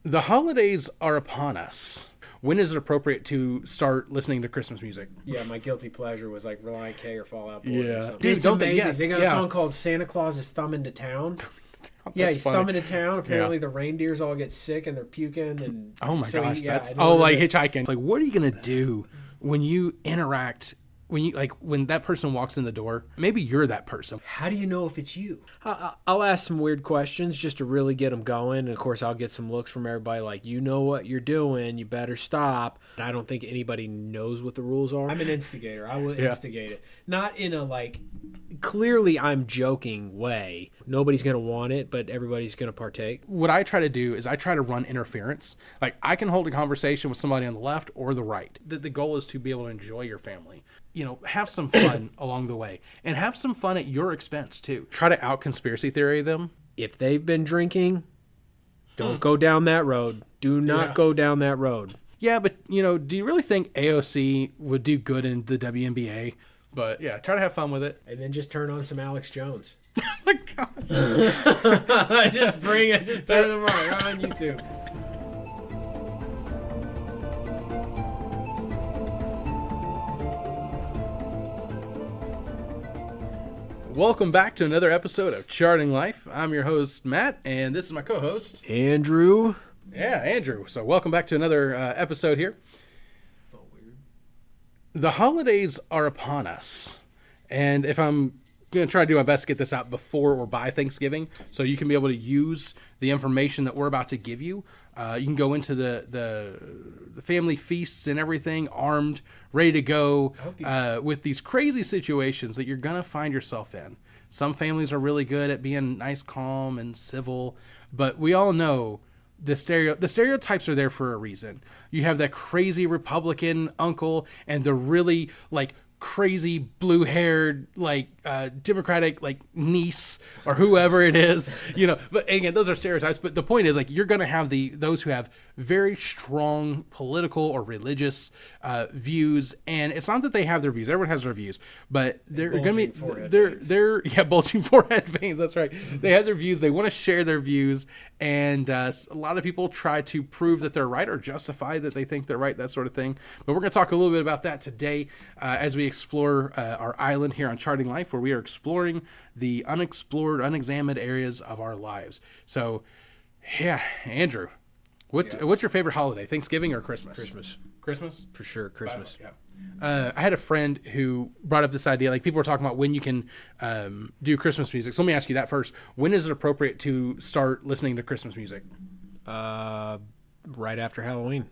The holidays are upon us. When is it appropriate to start listening to Christmas music? Yeah, my guilty pleasure was like Relient K or Fall Out Boy. Yeah. Or something. Dude, It's don't they- amazing. yes, They got yeah. a song called Santa Claus is Thumbing to Town. Yeah, he's funny. thumbing to town. Apparently, the reindeers all get sick and they're puking. And Oh my so gosh, yeah, that's in order like to- hitchhiking. Like, what are you gonna do when you interact? When that person walks in the door, maybe you're that person. How do you know if it's you? I'll ask some weird questions just to really get them going. And of course, I'll get some looks from everybody like, you know what you're doing. You better stop. And I don't think anybody knows what the rules are. I'm an instigator. I will instigate it. Not in a like, clearly I'm joking way. Nobody's going to want it, but everybody's going to partake. What I try to do is I try to run interference. Like, I can hold a conversation with somebody on the left or the right. The goal is to be able to enjoy your family. You know, have some fun along the way, and have some fun at your expense too. Try to out conspiracy theory them. If they've been drinking, don't go down that road. Do not go down that road. Yeah, but do you really think AOC would do good in the WNBA? But yeah, try to have fun with it. And then just turn on some Alex Jones. Oh my God. Just turn them on YouTube. Welcome back to another episode of Charting Life. I'm your host, Matt, and this is my co-host, Andrew. Yeah, Andrew. So welcome back to another episode here. Oh, weird. The holidays are upon us, and if I'm going to try to do my best to get this out before or by Thanksgiving, so you can be able to use the information that we're about to give you. You can go into the family feasts and everything armed, ready to go with these crazy situations that you're going to find yourself in. Some families are really good at being nice, calm, and civil, but we all know the stereotypes are there for a reason. You have that crazy Republican uncle and the really crazy blue-haired Democratic niece or whoever it is, but again, those are stereotypes. But the point is, you're going to have those who have very strong political or religious views, and it's not that they have their views. Everyone has their views, but they're going to be bulging forehead veins. That's right. They have their views. They want to share their views, and a lot of people try to prove that they're right or justify that they think they're right, that sort of thing. But we're going to talk a little bit about that today as we explore our island here on Charting Life, where we are exploring the unexplored, unexamined areas of our lives. So, yeah, Andrew, what's your favorite holiday? Thanksgiving or Christmas? Christmas? For sure, Christmas. Yeah. I had a friend who brought up this idea. People were talking about when you can do Christmas music. So let me ask you that first. When is it appropriate to start listening to Christmas music? Right after Halloween.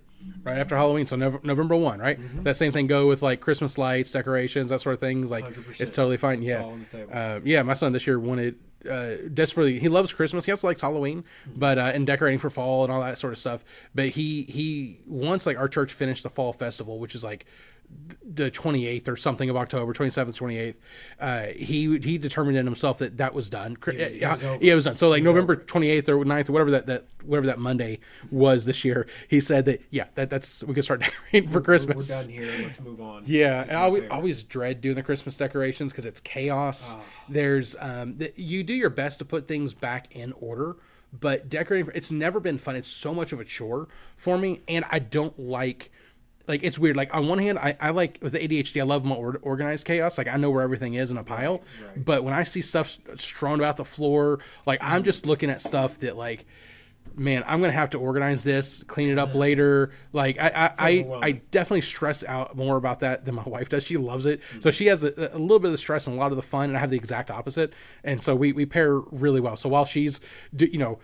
Right after Halloween, so November 1, right? Mm-hmm. That same thing go with Christmas lights, decorations, that sort of thing. 100%. It's totally fine. It's Yeah, all on the table. My son this year wanted desperately. He loves Christmas. He also likes Halloween, but and decorating for fall and all that sort of stuff. But he once our church finished the fall festival, which is the 28th or something of October, 27th, 28th, he determined in himself that was done. It was done. So November 28th or 9th or whatever that Monday was this year, he said that's we can start decorating for Christmas. We're done here. Let's move on. Yeah, and I always dread doing the Christmas decorations because it's chaos. There's you do your best to put things back in order, but decorating, it's never been fun. It's so much of a chore for me, and I don't like it's weird. On one hand, I like, with the ADHD, I love more organized chaos. I know where everything is in a pile. Right. But when I see stuff strewn about the floor, I'm just looking at stuff that man, I'm going to have to organize this, clean it up later. I definitely stress out more about that than my wife does. She loves it. Mm-hmm. So she has a little bit of the stress and a lot of the fun, and I have the exact opposite. And so we pair really well. So while she's, decorating,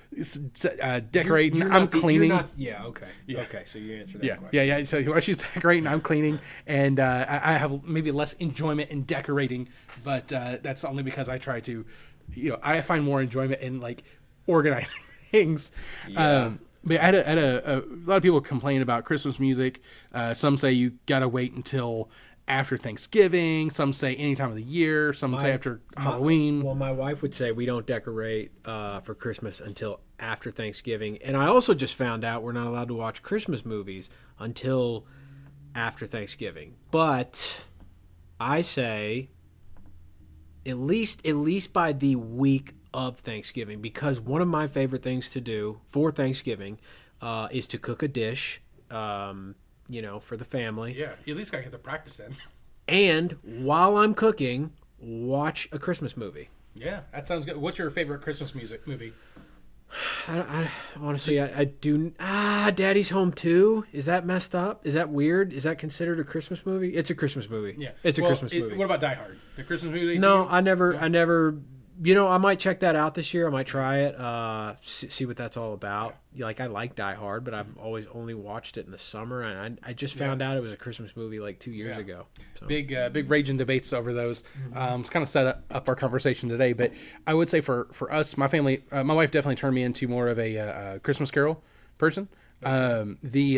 I'm cleaning. Okay, so you answered that question. Yeah. So while she's decorating, I'm cleaning. And I have maybe less enjoyment in decorating, but that's only because I try to, I find more enjoyment in organizing things. But I had a lot of people complain about Christmas music. Some say you gotta wait until after Thanksgiving. Some say any time of the year. Some say after Halloween. Well, my wife would say we don't decorate for Christmas until after Thanksgiving. And I also just found out we're not allowed to watch Christmas movies until after Thanksgiving. But I say at least by the week of Thanksgiving, because one of my favorite things to do for Thanksgiving is to cook a dish, for the family. Yeah, you at least gotta get the practice in. And while I'm cooking, watch a Christmas movie. Yeah, that sounds good. What's your favorite Christmas movie? I honestly, I do. Daddy's Home 2. Is that messed up? Is that weird? Is that considered a Christmas movie? It's a Christmas movie. Yeah, it's a Christmas movie. What about Die Hard? The Christmas movie? No, I never. I might check that out this year. I might try it. See what that's all about. Yeah. Like I like Die Hard, but I've always only watched it in the summer, and I just found out it was a Christmas movie like 2 years ago. So. Big raging debates over those. It's kind of set up our conversation today, but I would say for us, my family, my wife definitely turned me into more of a Christmas Carol person. Wow. Read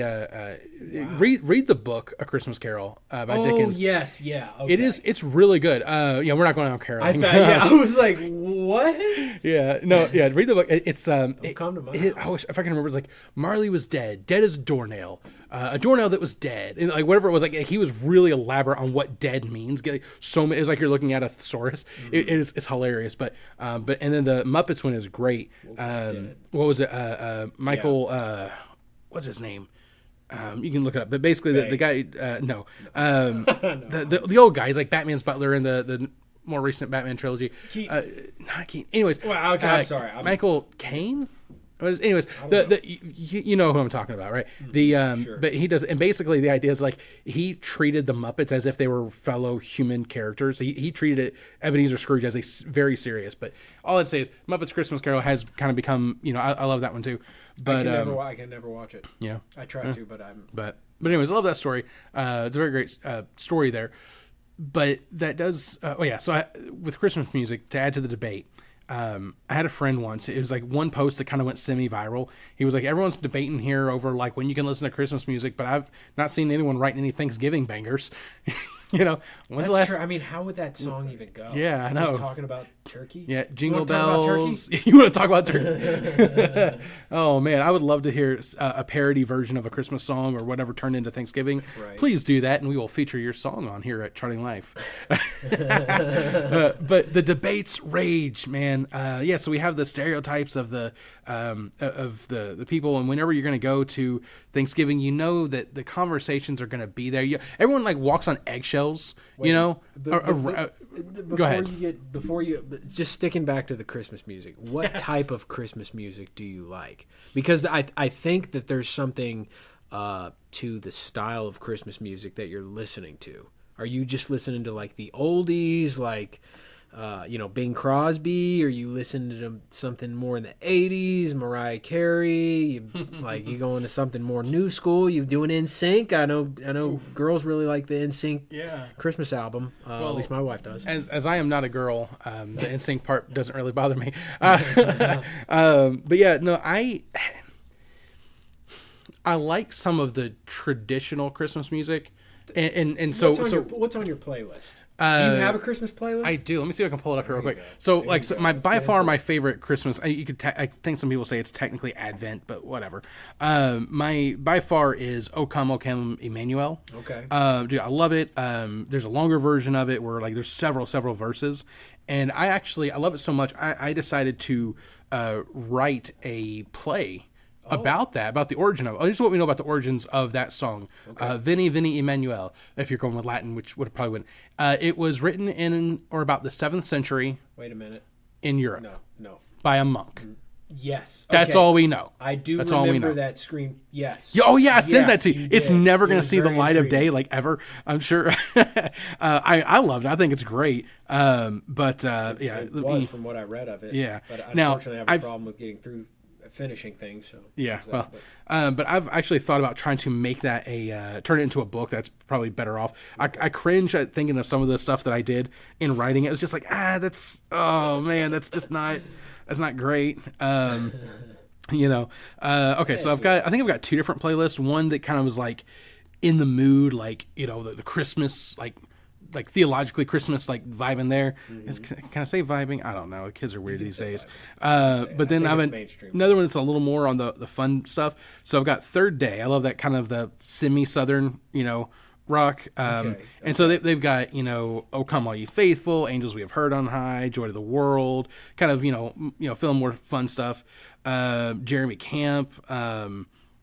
the book A Christmas Carol by Dickens. Yes, yeah. Okay. It's really good. We're not going out caroling. I was like, what? Read the book. It's come to my house. I wish if I can remember. It's like Marley was dead as a doornail that was dead, and like whatever it was. Like he was really elaborate on what dead means. It's like you're looking at a thesaurus. Mm-hmm. It's hilarious. But and then the Muppets one is great. What was it? Michael. Yeah. What's his name? You can look it up. But basically, the guy, no. The old guy, he's like Batman's butler in the more recent Batman trilogy. Not Keaton. Anyways. Well, okay, I'm sorry. Michael Caine? Anyways, you know who I'm talking about, right? Mm-hmm. Sure. But he does, and basically the idea is like he treated the Muppets as if they were fellow human characters. He treated it, Ebenezer Scrooge, as very serious. But all I'd say is Muppets Christmas Carol has kind of become, I love that one too. But I can never watch it. Yeah, I tried to, but I'm. But anyways, I love that story. It's a very great story there. But that does. So with Christmas music, to add to the debate. I had a friend once. It was like one post that kind of went semi-viral. He was like, everyone's debating here over like when you can listen to Christmas music, but I've not seen anyone writing any Thanksgiving bangers. When's the last? True. I mean, how would that song even go? Yeah, I know. Just talking about turkey. Yeah, jingle bells. You want to talk about turkey? Oh man, I would love to hear a parody version of a Christmas song or whatever turned into Thanksgiving. Right. Please do that, and we will feature your song on here at Charting Life. But the debates rage, man. So we have the stereotypes of the people, and whenever you're going to go to Thanksgiving, that the conversations are going to be there. Everyone like walks on eggshells, Go ahead. Before you just sticking back to the Christmas music, what type of Christmas music do you like? Because I think that there's something to the style of Christmas music that you're listening to. Are you just listening to like the oldies, like Bing Crosby, or you listen to something more in the 80s, Mariah Carey, you going to something more new school, you doing NSYNC? I know girls really like the NSYNC Christmas album. At least my wife does. As I am not a girl, the NSYNC part doesn't really bother me. But yeah, no, I like some of the traditional Christmas music. And so what's on your playlist? Do you have a Christmas playlist? I do. Let me see if I can pull it up here real quick. So, my favorite Christmas. I think some people say it's technically Advent, but whatever. My by far is O Come, Emmanuel. Okay. Dude, I love it. There's a longer version of it where there's several verses, and I love it so much. I decided to write a play. About the origin of it. Just what we know about the origins of that song. Okay. Veni, Vini, Emmanuel, if you're going with Latin, which would probably win. It was written in or about the 7th century. Wait a minute. In Europe. No. By a monk. Yes. Okay. That's all we know. I do remember that screen. Yes. I sent that to you. It's never going to see the light of day, ever. I'm sure. I loved it. I think it's great. It was from what I read of it. Yeah. But unfortunately, I have a problem with getting through finishing things. So but I've actually thought about trying to make that turn it into a book. That's probably better off. I cringe at thinking of some of the stuff that I did in writing. It was just like that's just not great. Okay, so I think I've got 2 different playlists. One that kind of was like in the mood, the Christmas theologically Christmas vibing there. Mm-hmm. Can I say vibing? I don't know. The kids are weird these days. But then I have another one that's a little more on the fun stuff. So I've got Third Day. I love that kind of the semi-southern, rock. And so they've got, O Come All Ye Faithful, Angels We Have Heard on High, Joy to the World, kind of, feeling more fun stuff. Jeremy Camp,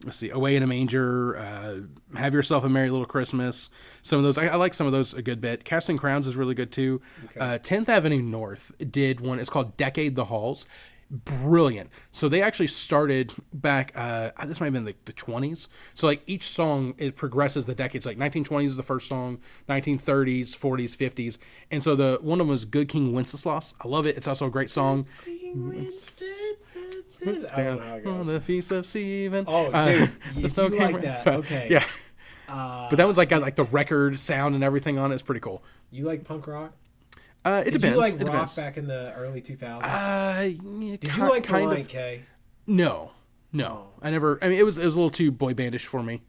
let's see, Away in a Manger, Have Yourself a Merry Little Christmas. Some of those, I like some of those a good bit. Casting Crowns is really good too. Okay. 10th Avenue North did one. It's called Decade the Halls. Brilliant. So they actually started back, this might have been like the 20s. So like each song, it progresses the decades. Like 1920s is the first song, 1930s, 40s, 50s. And so the one of them was Good King Wenceslas. I love it. It's also a great song. Down on the Feast of Stephen. Oh, dude, you like that. Okay. Yeah. But that one's like got like the record sound and everything on it. It's pretty cool. You like punk rock? It depends. Did you like it rock depends. back in the early 2000s? Did you like Relient K? No. I never. I mean, it was a little too boy bandish for me.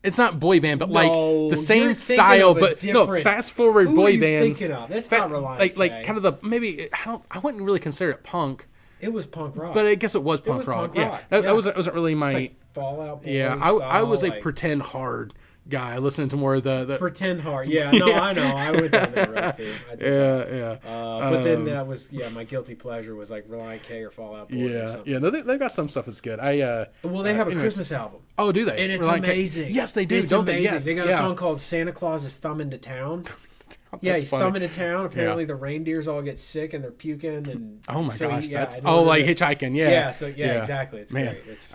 It's not boy band, but like the same style. But different... Fast forward Who boy are you bands. Thinking of? That's not Relient K. Like kind of the maybe. I wouldn't really consider it punk. It was punk rock, but I guess it was punk rock. Yeah, that wasn't really my like Fallout Boy. Yeah, I was a pretend hard guy listening to more of the pretend hard. Yeah, no, I know. I went down that road too. Yeah. But then that was my guilty pleasure was like Relient K or Fallout Boy. Yeah. No, they've got some stuff that's good. Well, they have a Christmas album. Oh, do they? And it's Relient amazing. K. Yes, they do. Don't amazing. they? Yes. They got a song called Santa Claus is Thumbing to Town. Yeah, he's thumbing to town. Apparently, the reindeers all get sick and they're puking. And oh my gosh, that's like hitchhiking. Yeah, exactly. It's great. It's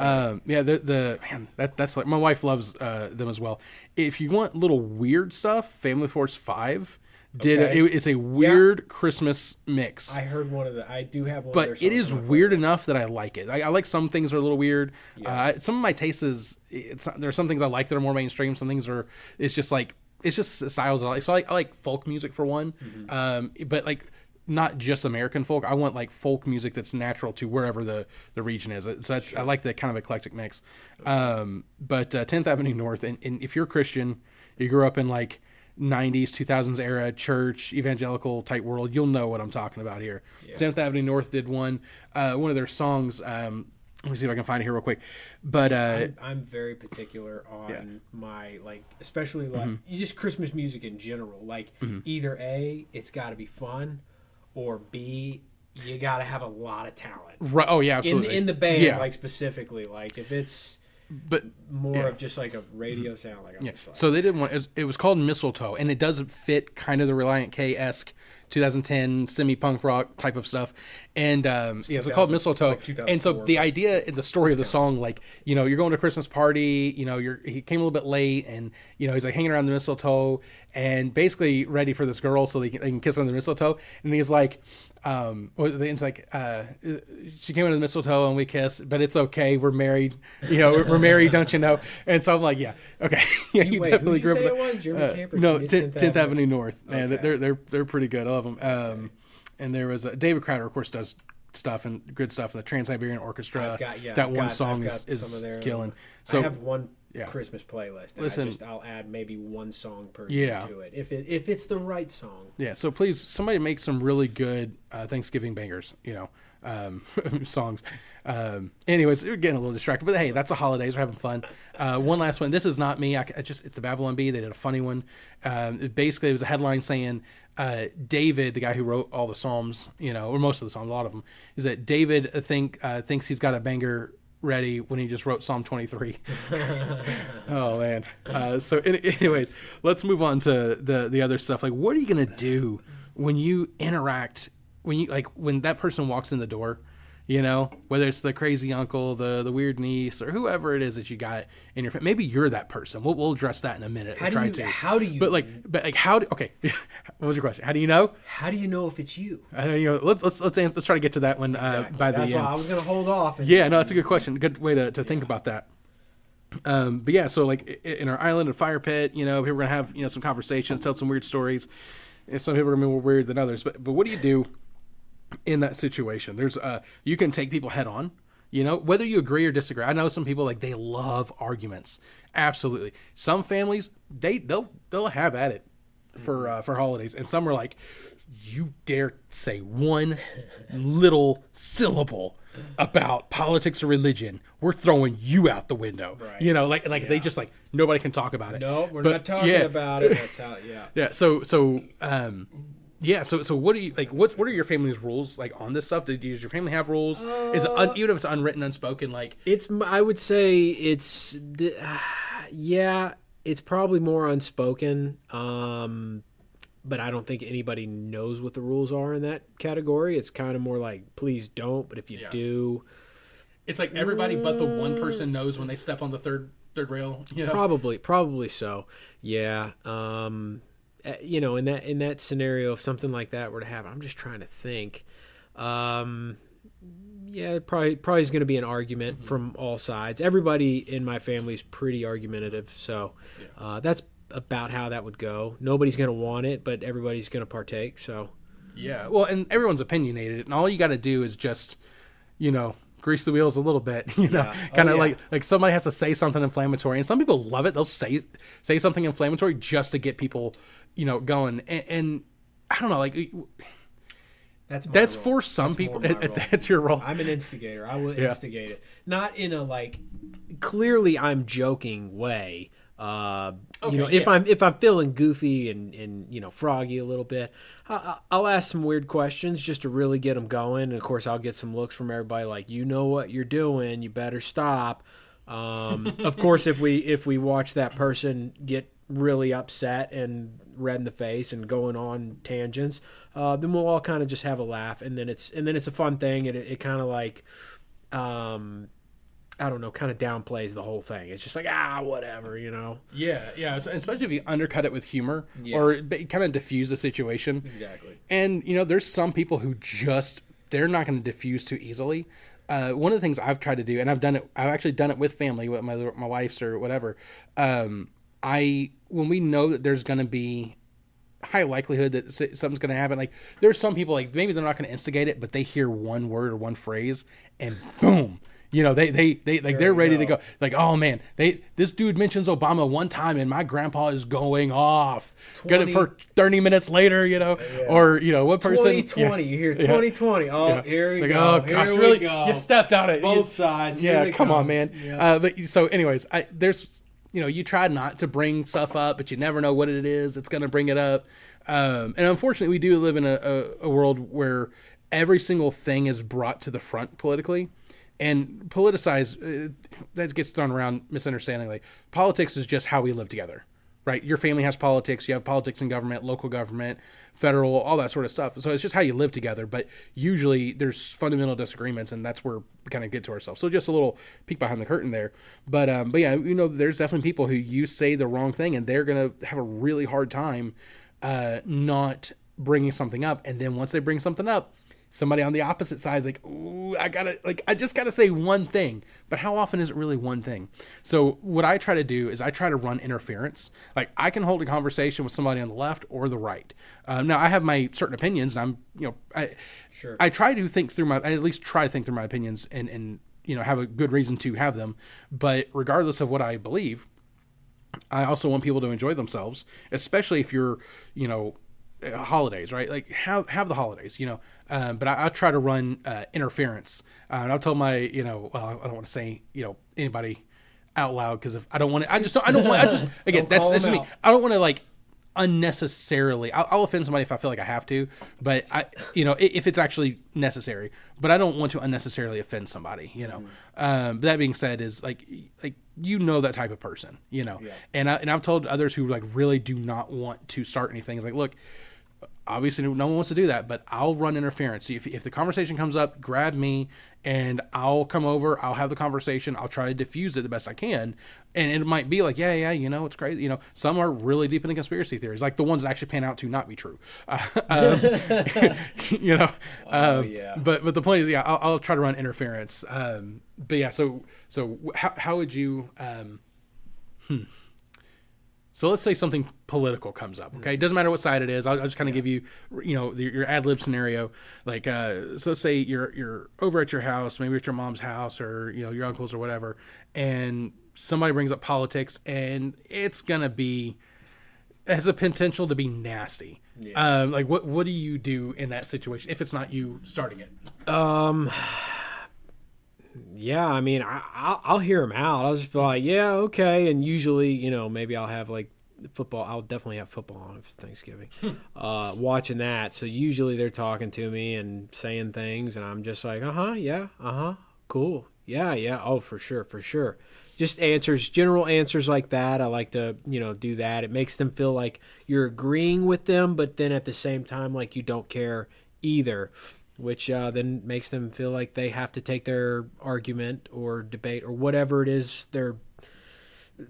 that's like my wife loves them as well. If you want little weird stuff, Family Force 5 did it's a weird Christmas mix. I heard one of the. I do have one. But of their it is weird enough that I like it. I like some things that are a little weird. Yeah. Some of my tastes there are some things I like that are more mainstream. Some things are. It's just like. It's just styles I like. So I like folk music for one, but like not just American folk. I want like folk music that's natural to wherever the region is. So I like that kind of eclectic mix. But 10th Avenue North, and if you're a Christian, you grew up in like 90s, 2000s era church, evangelical type world, you'll know what I'm talking about here. Yeah. 10th Avenue North did one of their songs. Let me see if I can find it here real quick. But I'm very particular on my especially just Christmas music in general. Like either A, it's got to be fun, or B, you got to have a lot of talent. Right. Oh yeah, absolutely. In the band, specifically, if it's but more of just like a radio sound, So they did one. It was called Mistletoe, and it does fit kind of the Relient K-esque 2010 semi-punk rock type of stuff, and it's called Mistletoe. And so the idea in the story of the song, you're going to a Christmas party, he came a little bit late, and he's like hanging around the mistletoe, and basically ready for this girl so they can kiss on the mistletoe, and he's like, it's like she came into the mistletoe and we kissed, but it's okay, we're married, we're married, don't you know? And so I'm like, yeah, okay, yeah, you definitely grew up. It was Jeremy Camper. No, 10th Avenue North, man, they're pretty good. I love them. And there was David Crowder, of course, does stuff and good stuff in the Trans-Siberian Orchestra. That one song is killing. So I have one Christmas playlist. And I'll add maybe one song per year to it if it's the right song. Yeah. So please, somebody make some really good Thanksgiving bangers. Songs. Anyways, we're getting a little distracted, but hey, that's the holidays. We're having fun. One last one. This is not me. It's the Babylon Bee. They did a funny one. Basically, it was a headline saying David, the guy who wrote all the Psalms, or most of the Psalms, a lot of them, is that David thinks he's got a banger ready when he just wrote Psalm 23. Oh man. So anyways, let's move on to the other stuff. Like, what are you gonna do when you interact? When that person walks in the door, whether it's the crazy uncle, the weird niece, or whoever it is that you got in your family, maybe you're that person. We'll address that in a minute. How do you? Okay. What was your question? How do you know? How do you know if it's you? Let's try to get to that one by the end. That's why I was going to hold off. Yeah, no, that's a good question. Good way to think about that. But yeah, so in our island and fire pit, people are going to have some conversations, tell some weird stories. And some people are going to be more weird than others. But what do you do in that situation? There's you can take people head on, whether you agree or disagree. I know some people they love arguments. Absolutely. Some families they'll have at it for holidays, and some are like, you dare say one little syllable about politics or religion, we're throwing you out the window. Right. They just nobody can talk about it. No, we're not talking about it. That's how. Yeah. So Yeah. So what do you like? What are your family's rules like on this stuff? Does your family have rules? Is it even if it's unwritten, unspoken? Like I would say yeah, it's probably more unspoken. But I don't think anybody knows what the rules are in that category. It's kind of more like, please don't. But if you do, it's like everybody but the one person knows when they step on the third rail. You know? Probably so. Yeah. In that scenario, if something like that were to happen, I'm just trying to think. Yeah, probably is going to be an argument from all sides. Everybody in my family is pretty argumentative, so that's about how that would go. Nobody's going to want it, but everybody's going to partake. So yeah, well, and everyone's opinionated, and all you got to do is just, grease the wheels a little bit. Kind of like somebody has to say something inflammatory, and some people love it. They'll say something inflammatory just to get people, going. And I don't know, like. That's role. for some people. That's your role. I'm an instigator. I will instigate it, not in a clearly I'm joking way. If I'm feeling goofy and froggy a little bit, I'll ask some weird questions just to really get them going. And of course, I'll get some looks from everybody like, you know what you're doing, you better stop. Of course, if we watch that person get really upset and red in the face and going on tangents, then we'll all kind of just have a laugh, and then it's a fun thing, and it kind of like, I don't know, kind of downplays the whole thing. It's just like, whatever, Yeah. So especially if you undercut it with humor or kind of diffuse the situation. Exactly. And there's some people who they're not going to diffuse too easily. One of the things I've tried to do, and I've actually done it with family, with my wife's or whatever. When we know that there's going to be high likelihood that something's going to happen, like there's some people like maybe they're not going to instigate it, but they hear one word or one phrase and boom, they're ready to go. Like, oh man, this dude mentions Obama one time and my grandpa is going off. Get it for 30 minutes later, or what person? 2020, you hear 2020. Oh, here we go. Oh gosh, really? You stepped on it. Both sides. Yeah, come on, man. Yeah. But so, anyways, there's. You try not to bring stuff up, but you never know what it is that's going to bring it up. And unfortunately, we do live in a world where every single thing is brought to the front politically and politicized. That gets thrown around misunderstandingly. Politics is just how we live together, right? Your family has politics. You have politics in government, local government, federal, all that sort of stuff. So it's just how you live together. But usually there's fundamental disagreements, and that's where we kind of get to ourselves. So just a little peek behind the curtain there. But yeah, there's definitely people who you say the wrong thing, and they're going to have a really hard time not bringing something up. And then once they bring something up, somebody on the opposite side is like, ooh, I just gotta say one thing. But how often is it really one thing? So what I try to do is I try to run interference. Like I can hold a conversation with somebody on the left or the right. Now I have my certain opinions, and I try to think through I at least try to think through my opinions and have a good reason to have them. But regardless of what I believe, I also want people to enjoy themselves, especially if you're, holidays, right? Like have the holidays, but I'll try to run interference. And I'll tell my, I don't want to say, anybody out loud because I don't want to. Again, that's me. I don't want to like unnecessarily. I'll offend somebody if I feel like I have to, but if it's actually necessary. But I don't want to unnecessarily offend somebody. But that being said, is like that type of person, And I've told others who like really do not want to start anything. It's like, look. Obviously, no one wants to do that, but I'll run interference. If the conversation comes up, grab me, and I'll come over. I'll have the conversation. I'll try to diffuse it the best I can. And it might be like, yeah, it's crazy. Some are really deep into conspiracy theories, like the ones that actually pan out to not be true. But the point is, I'll try to run interference. But yeah, so how would you? So let's say something political comes up, okay? It doesn't matter what side it is. I'll just kind of give you, your ad lib scenario. Like, so let's say you're over at your house, maybe at your mom's house or, your uncle's or whatever, and somebody brings up politics, and it's going to be, it has the potential to be nasty. Yeah. Like, what do you do in that situation if it's not you starting it? Yeah, I'll hear him out. I'll just be like, yeah, okay. And usually, maybe I'll have like football. I'll definitely have football on if it's Thanksgiving. Watching that. So usually they're talking to me and saying things, and I'm just like, yeah, cool. Yeah. Oh, for sure. Just general answers like that. I like to, do that. It makes them feel like you're agreeing with them, but then at the same time, like you don't care either, which then makes them feel like they have to take their argument or debate or whatever it is, their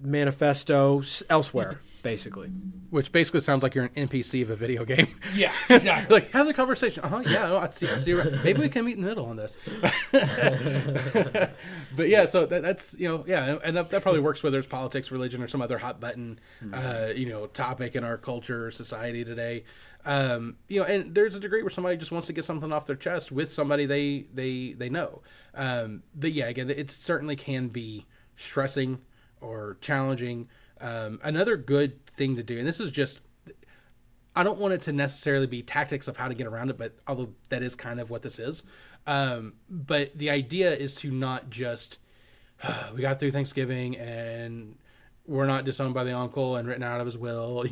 manifesto elsewhere, basically. Which basically sounds like you're an NPC of a video game. Yeah, exactly. Like, have the conversation. Yeah, no, I see. Maybe we can meet in the middle on this. But yeah, so that's, and that probably works whether it's politics, religion, or some other hot button, topic in our culture or society today. And there's a degree where somebody just wants to get something off their chest with somebody they know. But yeah, again, it certainly can be stressing or challenging. Another good thing to do, and this is just, I don't want it to necessarily be tactics of how to get around it, but although that is kind of what this is. But the idea is to not just, we got through Thanksgiving and we're not disowned by the uncle and written out of his will.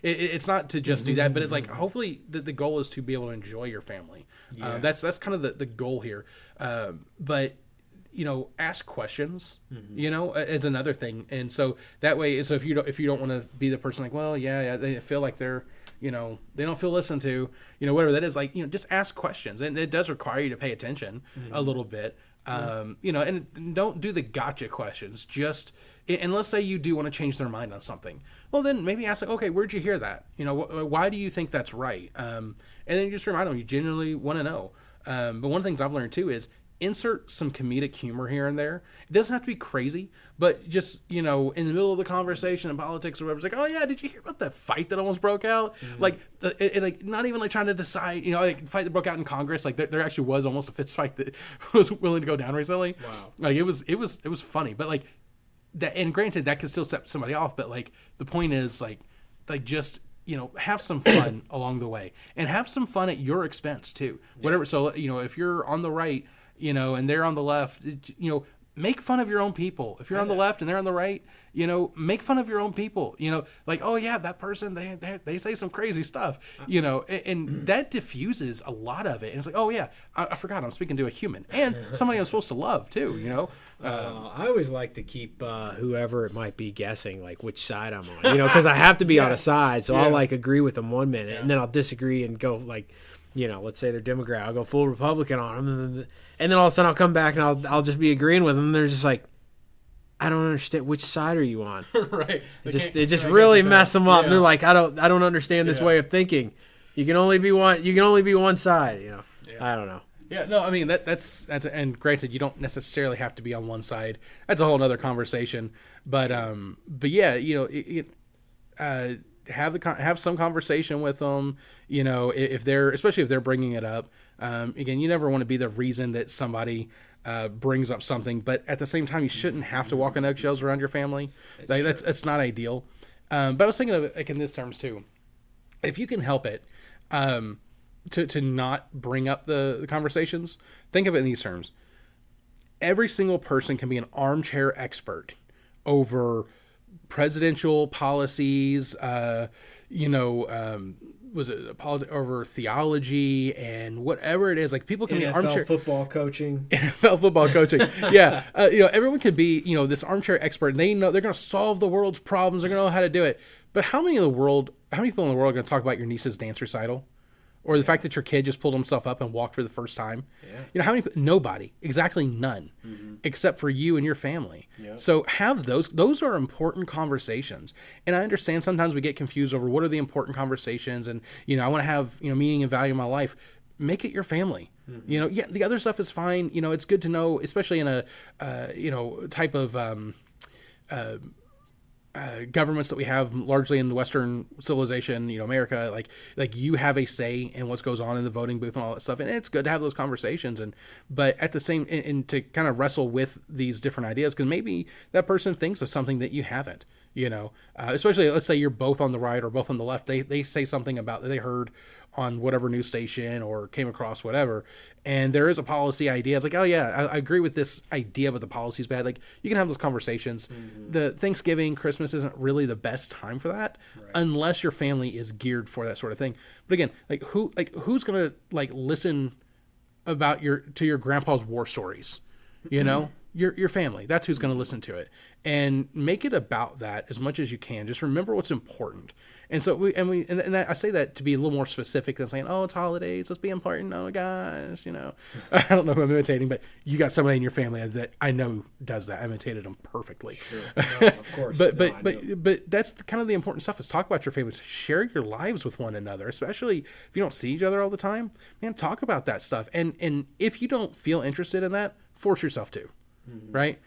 It's not to just do that, but it's like, hopefully the goal is to be able to enjoy your family. Yeah. That's kind of the goal here. But ask questions, is another thing. And so that way, so if you don't want to be the person like, well, yeah, they feel like they're, they don't feel listened to, whatever that is, like, just ask questions. And it does require you to pay attention a little bit, and don't do the gotcha questions. And let's say you do want to change their mind on something. Well, then maybe ask, like, okay, where'd you hear that? Why do you think that's right? And then you just remind them, you genuinely want to know. But one of the things I've learned too is, insert some comedic humor here and there. It doesn't have to be crazy, but just, in the middle of the conversation in politics or whatever, it's like, oh yeah, did you hear about that fight that almost broke out? Like, like not even like trying to decide, like fight that broke out in Congress. Like there actually was almost a fist fight that was willing to go down recently. Wow. Like it was funny, but like that, and granted that could still set somebody off, but like the point is like just, have some fun along the way, and have some fun at your expense too. Whatever. So, if you're on the right, and they're on the left, make fun of your own people. If you're on the left and they're on the right, make fun of your own people. Like, oh yeah, that person, they say some crazy stuff, and that diffuses a lot of it. And it's like, oh yeah, I forgot I'm speaking to a human and somebody I'm supposed to love too. I always like to keep whoever it might be guessing like which side I'm on, because I have to be on a side, so I'll like agree with them one minute and then I'll disagree and go like, let's say they're Democrat, I'll go full Republican on them, and then all of a sudden I'll come back and I'll just be agreeing with them. And they're just like, I don't understand, which side are you on? Right. It just really mess them up. Yeah. They're like, I don't understand this way of thinking. You can only be one side. Yeah. I don't know. Yeah, no, I mean that's and granted, you don't necessarily have to be on one side. That's a whole other conversation. But yeah, have some conversation with them. Especially if they're bringing it up. Again, you never want to be the reason that somebody brings up something, but at the same time, you shouldn't have to walk on eggshells around your family. That's not ideal. But I was thinking of it like in this terms too. If you can help it, to not bring up the conversations, think of it in these terms. Every single person can be an armchair expert over presidential policies, over theology and whatever it is. Like people can be armchair football coaching. NFL football coaching. Yeah. Everyone could be, this armchair expert, and they know they're going to solve the world's problems. They're going to know how to do it. But how many people in the world are going to talk about your niece's dance recital? Or the fact that your kid just pulled himself up and walked for the first time. Yeah. How many? Nobody. Exactly none. Mm-hmm. Except for you and your family. Yep. So have those. Those are important conversations. And I understand sometimes we get confused over what are the important conversations. And, I want to have, meaning and value in my life. Make it your family. Mm-hmm. The other stuff is fine. It's good to know, especially in a, type of governments that we have largely in the Western civilization, America, like you have a say in what goes on in the voting booth and all that stuff. And it's good to have those conversations. But at the same, and to kind of wrestle with these different ideas, because maybe that person thinks of something that you haven't, Especially let's say you're both on the right or both on the left. They say something about that they heard on whatever news station or came across whatever, and there is a policy idea. It's like, oh yeah, I agree with this idea, but the policy's bad. Like, you can have those conversations. The Thanksgiving, Christmas isn't really the best time for that, unless your family is geared for that sort of thing. But again, who's gonna listen about your grandpa's war stories? Your family. That's who's going to listen to it, and make it about that as much as you can. Just remember what's important. And so I say that to be a little more specific than saying, oh, it's holidays, let's be important. Oh my gosh, I don't know who I'm imitating, but you got somebody in your family that I know does that. I imitated them perfectly. Sure. No, of course. but that's kind of the important stuff, is talk about your families, share your lives with one another, especially if you don't see each other all the time. Man, talk about that stuff. And if you don't feel interested in that, force yourself to. Right?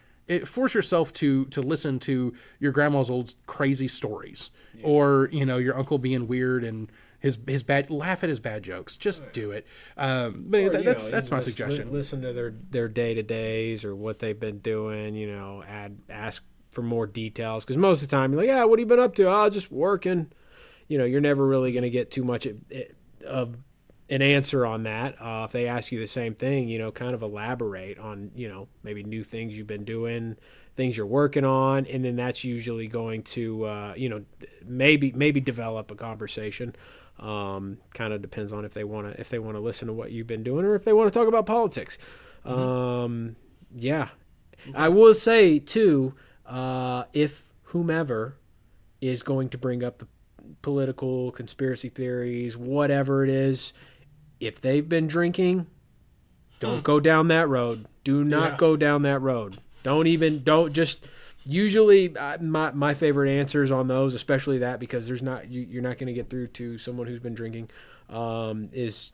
Force yourself to listen to your grandma's old crazy stories, or your uncle being weird and his bad, laugh at his bad jokes. Just do it. But that's my suggestion. Listen to their day-to-days or what they've been doing. Ask for more details, because most of the time you're like, yeah, what have you been up to? Oh, just working. You're never really going to get too much of an answer on that. If they ask you the same thing, kind of elaborate on, maybe new things you've been doing, things you're working on, and then that's usually going to, maybe develop a conversation. Kind of depends on if they want to listen to what you've been doing, or if they want to talk about politics. Yeah, I will say too, if whomever is going to bring up the political conspiracy theories, whatever it is, if they've been drinking, don't go down that road. Do not go down that road. Don't just. Usually, my favorite answers on those, especially that, because you're not going to get through to someone who's been drinking, is,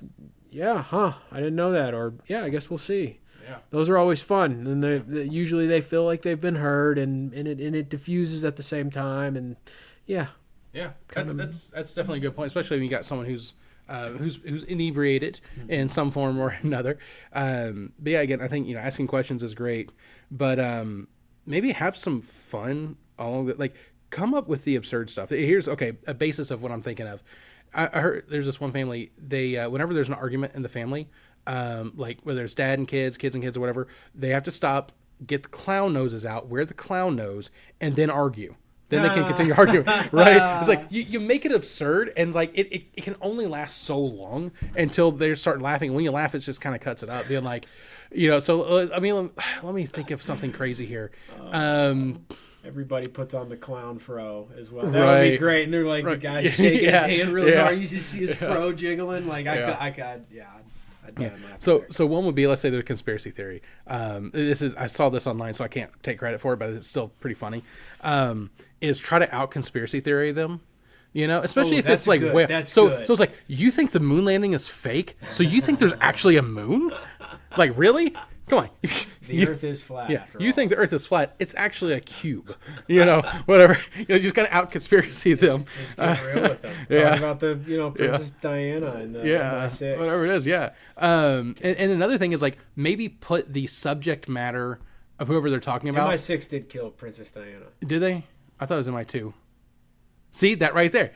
I didn't know that, or I guess we'll see. Yeah. Those are always fun, and usually they feel like they've been heard, and it diffuses at the same time, and that's definitely a good point, especially when you got someone who's inebriated in some form or another. But yeah, again, I think asking questions is great, but maybe have some fun along the, come up with the absurd stuff. Here's a basis of what I'm thinking of. I heard there's this one family, they whenever there's an argument in the family, whether it's dad and kids and kids or whatever, they have to stop, get the clown noses out, wear the clown nose, and then argue. Then they can continue arguing, right? It's like you make it absurd, and it can only last so long until they start laughing. When you laugh, it just kind of cuts it up, being like, So I mean, let me think of something crazy here. Everybody puts on the clown fro as well. That would be great. And they're like the guy shaking his hand really hard. You just see his fro jiggling. So one would be, let's say there's a conspiracy theory. I saw this online, so I can't take credit for it, but it's still pretty funny. Is try to out conspiracy theory them. Especially if it's good. So it's like, you think the moon landing is fake? So you think there's actually a moon? Really? Come on. The Earth is flat. Yeah, you think the Earth is flat? It's actually a cube. Whatever. You just gotta out conspiracy them. Just get real with them. Talk about the Princess Diana and the MI6. Whatever it is. Yeah. And another thing is maybe put the subject matter of whoever they're talking about. MI6 did kill Princess Diana. Did they? I thought it was MI2. See that right there?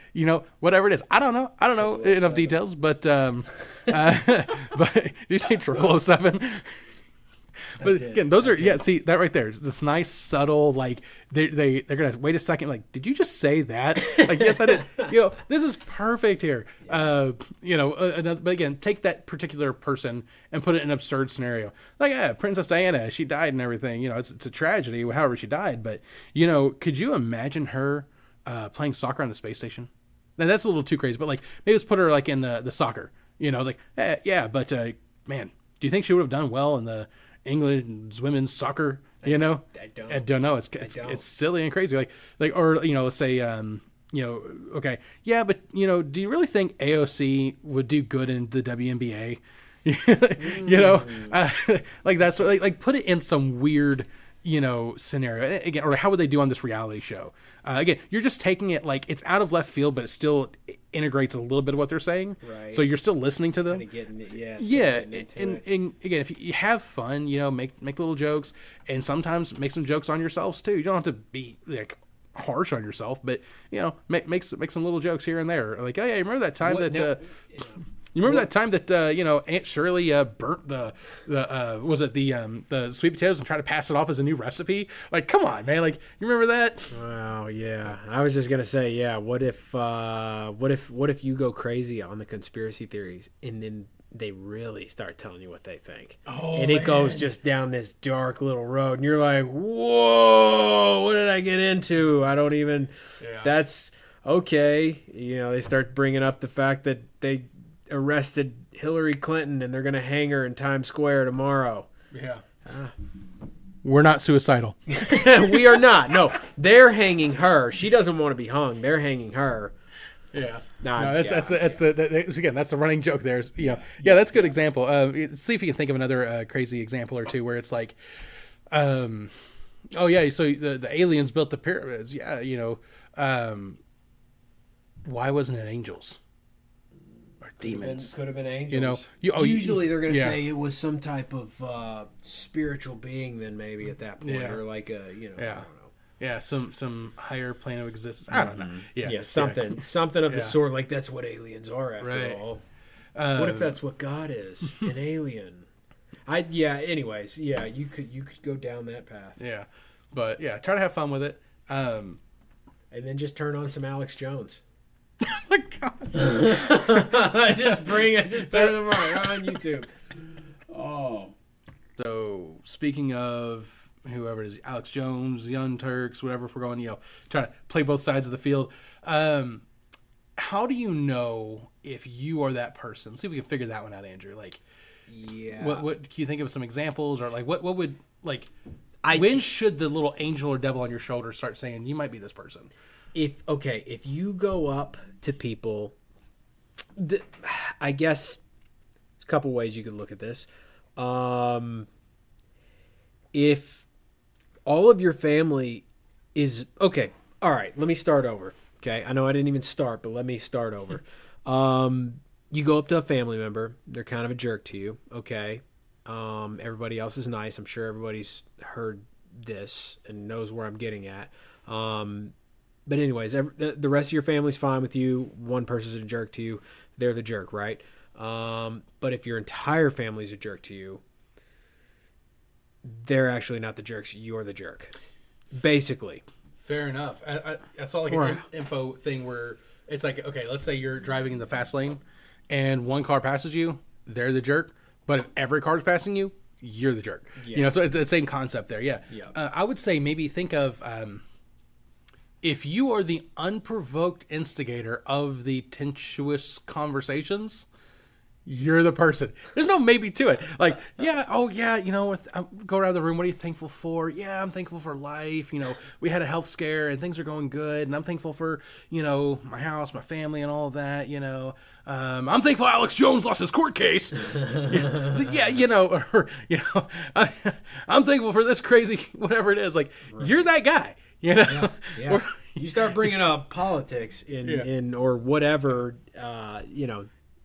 Whatever it is. I don't know enough details, but but did you say 007? But again, those are see that right there. This nice subtle they're gonna wait a second. Did you just say that? Yes, I did. This is perfect here. But again, take that particular person and put it in an absurd scenario. Princess Diana, she died and everything. It's a tragedy, however she died. But could you imagine her playing soccer on the space station? Now that's a little too crazy. But maybe let's put her in the soccer. But man, do you think she would have done well in the England's women's soccer? I don't know. It's silly and crazy. Let's say okay, yeah, but do you really think AOC would do good in the WNBA? That's put it in some weird scenario again, or how would they do on this reality show? Again, you're just taking it it's out of left field, but it still integrates a little bit of what they're saying. Right. So you're still listening to them. And again, if you have fun, make little jokes, and sometimes make some jokes on yourselves too. You don't have to be harsh on yourself, but make some little jokes here and there. Like, oh yeah, remember that time you remember that time that Aunt Shirley burnt the sweet potatoes and tried to pass it off as a new recipe? Like, come on, man! Like, you remember that? Wow, yeah. I was just gonna say, yeah. What if you go crazy on the conspiracy theories and then they really start telling you what they think, and it goes just down this dark little road, and you're like, whoa, what did I get into? I don't even. Yeah. That's okay. They start bringing up the fact that they arrested Hillary Clinton and they're going to hang her in Times Square tomorrow. Yeah. We're not suicidal. We are not. No, they're hanging her. She doesn't want to be hung. They're hanging her. Yeah. That's the running joke there. That's a good example. See if you can think of another crazy example or two where it's like, so the aliens built the pyramids. Yeah. Why wasn't it angels? Demons could have been angels. Usually they're going to say it was some type of spiritual being. Then maybe at that point, or like a I don't know. Yeah, some higher plane of existence. I don't know. Yeah, something of the sort. Like that's what aliens are after all. What if that's what God is? An alien. Anyways, you could go down that path. Yeah, but try to have fun with it. And then just turn on some Alex Jones. Oh my God! just turn them on YouTube. Oh. So speaking of whoever it is, Alex Jones, Young Turks, whatever. If we're going, try to play both sides of the field. How do you know if you are that person? See if we can figure that one out, Andrew. Like, what can you think of some examples, or like what would like? When should the little angel or devil on your shoulder start saying you might be this person? If you go up to people, I guess there's a couple ways you could look at this. If all of your family is okay, all right, let me start over. Okay, I know I didn't even start, but let me start over. You go up to a family member, they're kind of a jerk to you. Okay, everybody else is nice. I'm sure everybody's heard this and knows where I'm getting at. But anyways, the rest of your family's fine with you. One person's a jerk to you. They're the jerk, right? But if your entire family's a jerk to you, they're actually not the jerks. You're the jerk. Basically. Fair enough. I saw like an info thing where it's like, okay, let's say you're driving in the fast lane and one car passes you, they're the jerk. But if every car's passing you, you're the jerk. Yeah. So it's the same concept there. Yeah. I would say maybe think of... if you are the unprovoked instigator of the tensuous conversations, you're the person. There's no maybe to it. Like, go around the room. What are you thankful for? Yeah, I'm thankful for life. We had a health scare and things are going good. And I'm thankful for, my house, my family and all of that, I'm thankful Alex Jones lost his court case. I'm thankful for this crazy, whatever it is. Like, you're that guy. Yeah. You start bringing up politics in or whatever,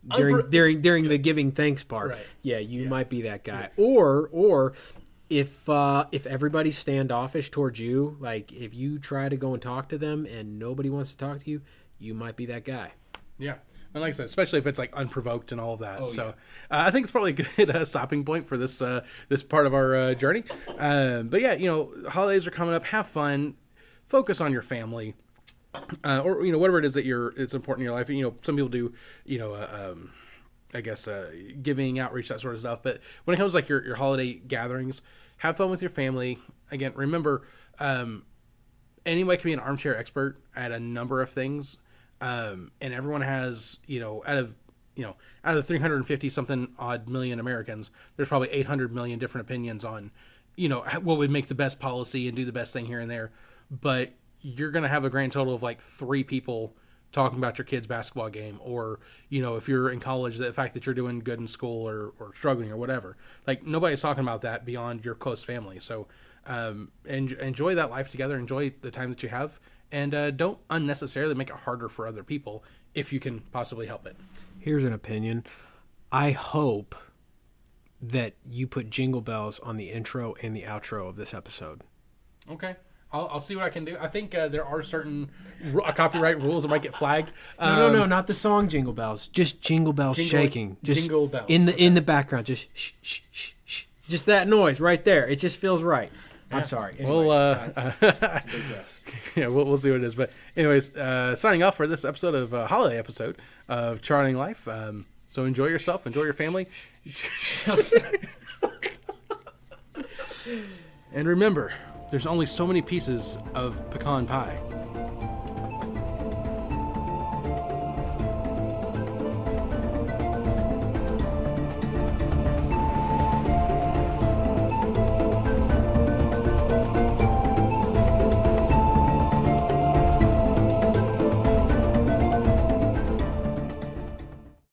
during the giving thanks part. Right. Yeah, you might be that guy. Yeah. Or if everybody's standoffish towards you, like if you try to go and talk to them and nobody wants to talk to you, you might be that guy. Yeah. And like I said, especially if it's like unprovoked and all of that. I think it's probably a good stopping point for this part of our journey. But holidays are coming up. Have fun. Focus on your family, or whatever it is that it's important in your life. Some people do, giving, outreach, that sort of stuff. But when it comes to like your holiday gatherings, have fun with your family. Again, remember, anybody can be an armchair expert at a number of things, and everyone has out of the 350 something odd million Americans, there's probably 800 million different opinions on what would make the best policy and do the best thing here and there. But you're going to have a grand total of like 3 people talking about your kid's basketball game, or, if you're in college, the fact that you're doing good in school or struggling or whatever. Like, nobody's talking about that beyond your close family. So enjoy that life together. Enjoy the time that you have. And don't unnecessarily make it harder for other people if you can possibly help it. Here's an opinion. I hope that you put jingle bells on the intro and the outro of this episode. Okay. I'll see what I can do. I think there are certain copyright rules that might get flagged. No, not the song Jingle Bells. Just Jingle Bells shaking. Just Jingle Bells. In the background. Just shh, shh, shh, shh. Just that noise right there. It just feels right. I'm sorry. Anyways, yeah, we'll see what it is. But anyways, signing off for this episode of holiday episode of Charting Life. So enjoy yourself, enjoy your family, and remember, there's only so many pieces of pecan pie.